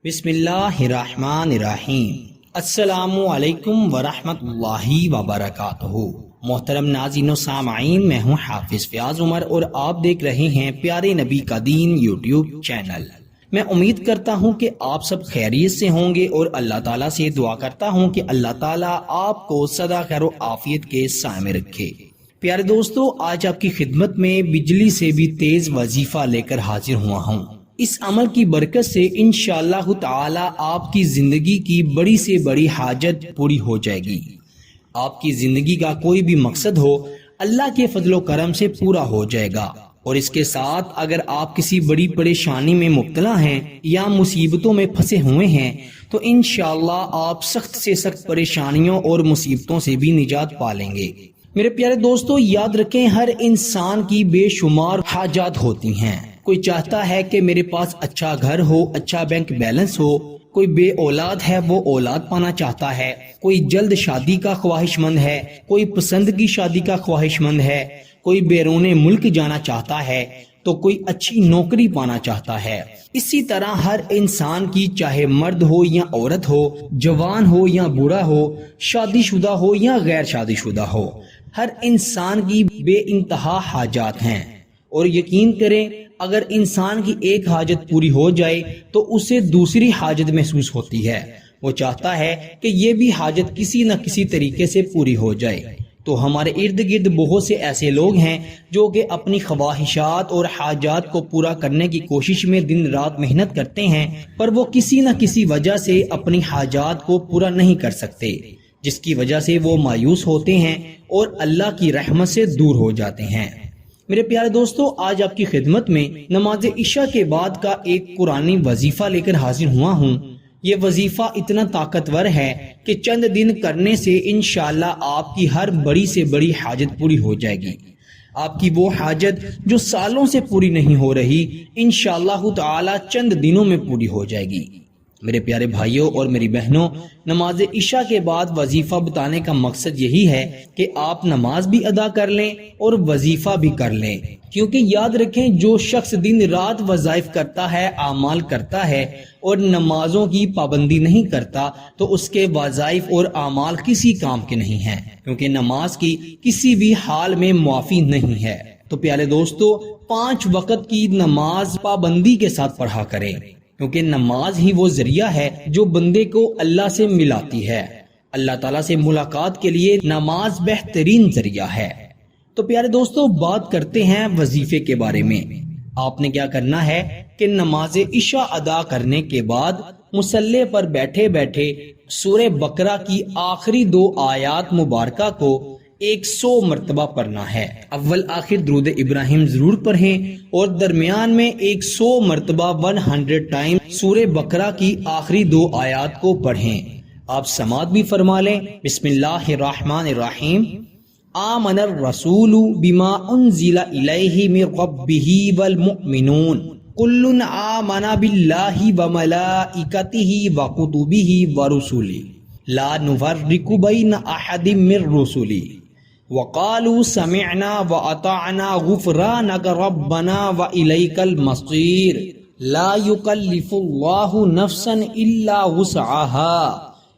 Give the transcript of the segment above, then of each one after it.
بسم اللہ الرحمن الرحیم۔ السلام علیکم ورحمۃ اللہ وبرکاتہ۔ محترم ناظرین و سامعین، میں ہوں حافظ فیاض عمر اور آپ دیکھ رہے ہیں پیارے نبی کا دین یوٹیوب چینل۔ میں امید کرتا ہوں کہ آپ سب خیریت سے ہوں گے اور اللہ تعالیٰ سے دعا کرتا ہوں کہ اللہ تعالیٰ آپ کو سدا خیر و عافیت کے سائے میں رکھے۔ پیارے دوستو، آج آپ کی خدمت میں بجلی سے بھی تیز وظیفہ لے کر حاضر ہوا ہوں۔ اس عمل کی برکت سے انشاءاللہ تعالی آپ کی زندگی کی بڑی سے بڑی حاجت پوری ہو جائے گی۔ آپ کی زندگی کا کوئی بھی مقصد ہو، اللہ کے فضل و کرم سے پورا ہو جائے گا۔ اور اس کے ساتھ اگر آپ کسی بڑی پریشانی میں مبتلا ہیں یا مصیبتوں میں پھنسے ہوئے ہیں تو انشاءاللہ آپ سخت سے سخت پریشانیوں اور مصیبتوں سے بھی نجات پا لیں گے۔ میرے پیارے دوستو، یاد رکھیں ہر انسان کی بے شمار حاجات ہوتی ہیں۔ کوئی چاہتا ہے کہ میرے پاس اچھا گھر ہو، اچھا بینک بیلنس ہو، کوئی بے اولاد ہے وہ اولاد پانا چاہتا ہے، کوئی جلد شادی کا خواہش مند ہے، کوئی پسند کی شادی کا خواہش مند ہے، کوئی بیرون ملک جانا چاہتا ہے تو کوئی اچھی نوکری پانا چاہتا ہے۔ اسی طرح ہر انسان کی، چاہے مرد ہو یا عورت ہو، جوان ہو یا بوڑھا ہو، شادی شدہ ہو یا غیر شادی شدہ ہو، ہر انسان کی بے انتہا حاجات ہیں۔ اور یقین کریں، اگر انسان کی ایک حاجت پوری ہو جائے تو اسے دوسری حاجت محسوس ہوتی ہے۔ وہ چاہتا ہے کہ یہ بھی حاجت کسی نہ کسی طریقے سے پوری ہو جائے۔ تو ہمارے ارد گرد بہت سے ایسے لوگ ہیں جو کہ اپنی خواہشات اور حاجات کو پورا کرنے کی کوشش میں دن رات محنت کرتے ہیں، پر وہ کسی نہ کسی وجہ سے اپنی حاجات کو پورا نہیں کر سکتے، جس کی وجہ سے وہ مایوس ہوتے ہیں اور اللہ کی رحمت سے دور ہو جاتے ہیں۔ میرے پیارے دوستو، آج آپ کی خدمت میں نماز عشاء کے بعد کا ایک قرآنی وظیفہ لے کر حاضر ہوا ہوں۔ یہ وظیفہ اتنا طاقتور ہے کہ چند دن کرنے سے انشاءاللہ آپ کی ہر بڑی سے بڑی حاجت پوری ہو جائے گی۔ آپ کی وہ حاجت جو سالوں سے پوری نہیں ہو رہی، انشاءاللہ تعالی چند دنوں میں پوری ہو جائے گی۔ میرے پیارے بھائیوں اور میری بہنوں، نماز عشاء کے بعد وظیفہ بتانے کا مقصد یہی ہے کہ آپ نماز بھی ادا کر لیں اور وظیفہ بھی کر لیں، کیونکہ یاد رکھیں جو شخص دن رات وظائف کرتا ہے، اعمال کرتا ہے اور نمازوں کی پابندی نہیں کرتا تو اس کے وظائف اور اعمال کسی کام کے نہیں ہیں، کیونکہ نماز کی کسی بھی حال میں معافی نہیں ہے۔ تو پیارے دوستو، 5 وقت کی نماز پابندی کے ساتھ پڑھا کریں، کیونکہ نماز ہی وہ ذریعہ ہے جو بندے کو اللہ سے ملاتی ہے۔ اللہ تعالیٰ سے ملاقات کے لیے نماز بہترین ذریعہ ہے۔ تو پیارے دوستو، بات کرتے ہیں وظیفے کے بارے میں۔ آپ نے کیا کرنا ہے کہ نماز عشاء ادا کرنے کے بعد مصلی پر بیٹھے بیٹھے سورہ بقرہ کی آخری 2 آیات مبارکہ کو 100 مرتبہ پڑھنا ہے۔ اول آخر درود ابراہیم ضرور پڑھیں اور درمیان میں 100 مرتبہ 100 ٹائم سورہ بقرہ کی آخری 2 آیات کو پڑھیں۔ آپ سماعت بھی فرما لیں۔ بسم اللہ الرحمن الرحیم۔ آمن الرسول بما انزل الیہ من ربہ والمؤمنون کل آمن باللہ وملائکتہ وکتبہ ورسلہ لا نفرق بین احد من رسلہ وقالوا سمعنا واطعنا غفرانك ربنا واليك المصير لا يكلف الله نفسا الا وسعها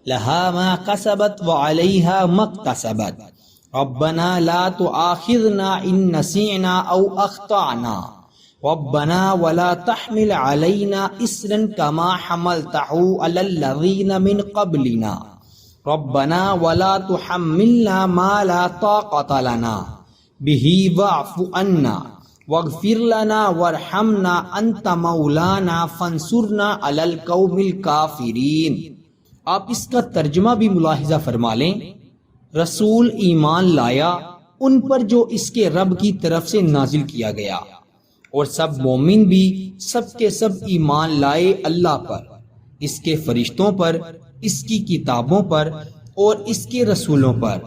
لها ما كسبت وعليها ما اكتسبت ربنا لا تؤاخذنا ان نسينا او اخطأنا ربنا ولا تحمل علينا إصرا كما حملته على الذين من قبلنا ربنا ولا تحملنا ما لا طاقة لنا به واعف عنا واغفر لنا وارحمنا أنت مولانا فانصرنا على القوم الكافرين۔ آپ اس کا ترجمہ بھی ملاحظہ فرما لیں۔ رسول ایمان لایا ان پر جو اس کے رب کی طرف سے نازل کیا گیا، اور سب مومن بھی سب کے سب ایمان لائے اللہ پر، اس کے فرشتوں پر، اس کی کتابوں پر اور اس کے رسولوں پر۔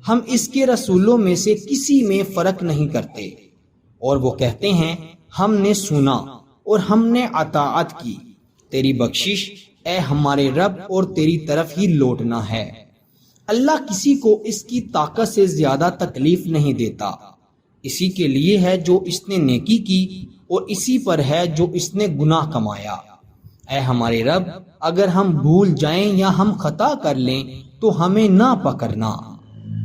ہم اس کے رسولوں میں سے کسی میں فرق نہیں کرتے، اور وہ کہتے ہیں ہم نے سنا اور ہم نے اطاعت کی، تیری بخشش اے ہمارے رب اور تیری طرف ہی لوٹنا ہے۔ اللہ کسی کو اس کی طاقت سے زیادہ تکلیف نہیں دیتا۔ اسی کے لیے ہے جو اس نے نیکی کی اور اسی پر ہے جو اس نے گناہ کمایا۔ اے ہمارے رب اگر ہم بھول جائیں یا ہم خطا کر لیں تو ہمیں نہ پکڑنا۔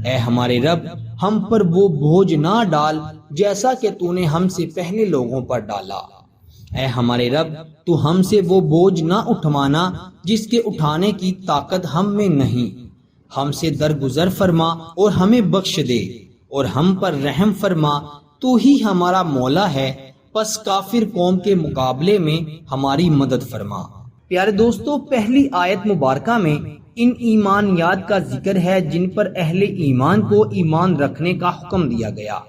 اے ہمارے رب ہم پر وہ بوجھ نہ ڈال جیسا کہ تو نے ہم سے پہلے لوگوں پر ڈالا۔ اے ہمارے رب تو ہم سے وہ بوجھ نہ اٹھوانا جس کے اٹھانے کی طاقت ہم میں نہیں۔ ہم سے درگزر فرما اور ہمیں بخش دے اور ہم پر رحم فرما، تو ہی ہمارا مولا ہے، پس کافر قوم کے مقابلے میں ہماری مدد فرما۔ پیارے دوستو، پہلی آیت مبارکہ میں ان ایمانیات کا ذکر ہے جن پر اہل ایمان کو ایمان رکھنے کا حکم دیا گیا،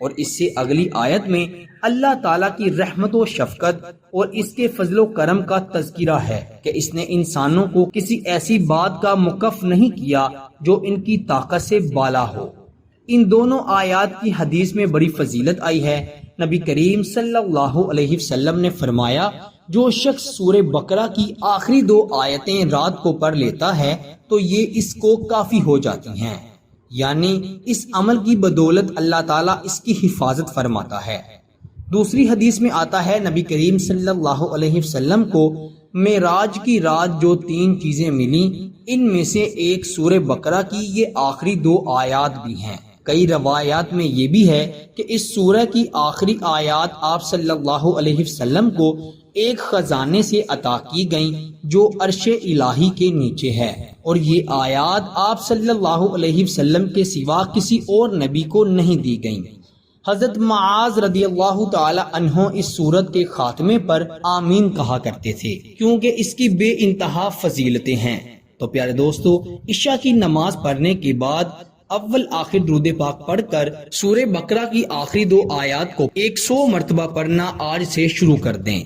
اور اس سے اگلی آیت میں اللہ تعالیٰ کی رحمت و شفقت اور اس کے فضل و کرم کا تذکرہ ہے کہ اس نے انسانوں کو کسی ایسی بات کا مکف نہیں کیا جو ان کی طاقت سے بالا ہو۔ ان دونوں آیات کی حدیث میں بڑی فضیلت آئی ہے۔ نبی کریم صلی اللہ علیہ وسلم نے فرمایا، جو شخص سورہ بقرہ کی آخری 2 آیتیں رات کو پڑھ لیتا ہے تو یہ اس کو کافی ہو جاتی ہیں، یعنی اس عمل کی بدولت اللہ تعالیٰ اس کی حفاظت فرماتا ہے۔ دوسری حدیث میں آتا ہے، نبی کریم صلی اللہ علیہ وسلم کو معراج کی رات جو 3 چیزیں ملیں، ان میں سے ایک سورہ بقرہ کی یہ آخری 2 آیات بھی ہیں۔ کئی روایات میں یہ بھی ہے کہ اس سورہ کی آخری آیات آپ صلی اللہ علیہ وسلم کو ایک خزانے سے عطا کی گئیں جو عرش الہی کے نیچے ہے، اور یہ آیات آپ صلی اللہ علیہ وسلم کے سوا کسی اور نبی کو نہیں دی گئیں۔ حضرت معاذ رضی اللہ تعالی عنہ اس سورت کے خاتمے پر آمین کہا کرتے تھے کیونکہ اس کی بے انتہا فضیلتیں ہیں۔ تو پیارے دوستو، عشاء کی نماز پڑھنے کے بعد اول آخر درود پاک پڑھ کر سورہ بقرہ کی آخری 2 آیات کو 100 مرتبہ پڑھنا آج سے شروع کر دیں۔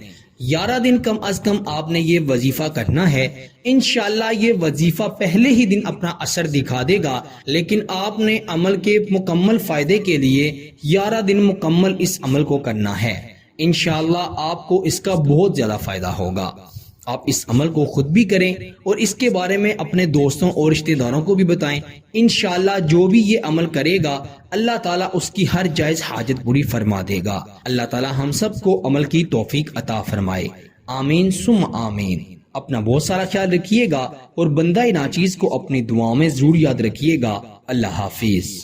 11 دن کم از کم آپ نے یہ وظیفہ کرنا ہے۔ انشاءاللہ یہ وظیفہ پہلے ہی دن اپنا اثر دکھا دے گا، لیکن آپ نے عمل کے مکمل فائدے کے لیے 11 دن مکمل اس عمل کو کرنا ہے۔ انشاءاللہ آپ کو اس کا بہت زیادہ فائدہ ہوگا۔ آپ اس عمل کو خود بھی کریں اور اس کے بارے میں اپنے دوستوں اور رشتہ داروں کو بھی بتائیں۔ انشاءاللہ جو بھی یہ عمل کرے گا اللہ تعالیٰ اس کی ہر جائز حاجت پوری فرما دے گا۔ اللہ تعالیٰ ہم سب کو عمل کی توفیق عطا فرمائے، آمین ثم آمین۔ اپنا بہت سارا خیال رکھیے گا اور بندہ ناچیز کو اپنی دعاؤں میں ضرور یاد رکھیے گا۔ اللہ حافظ۔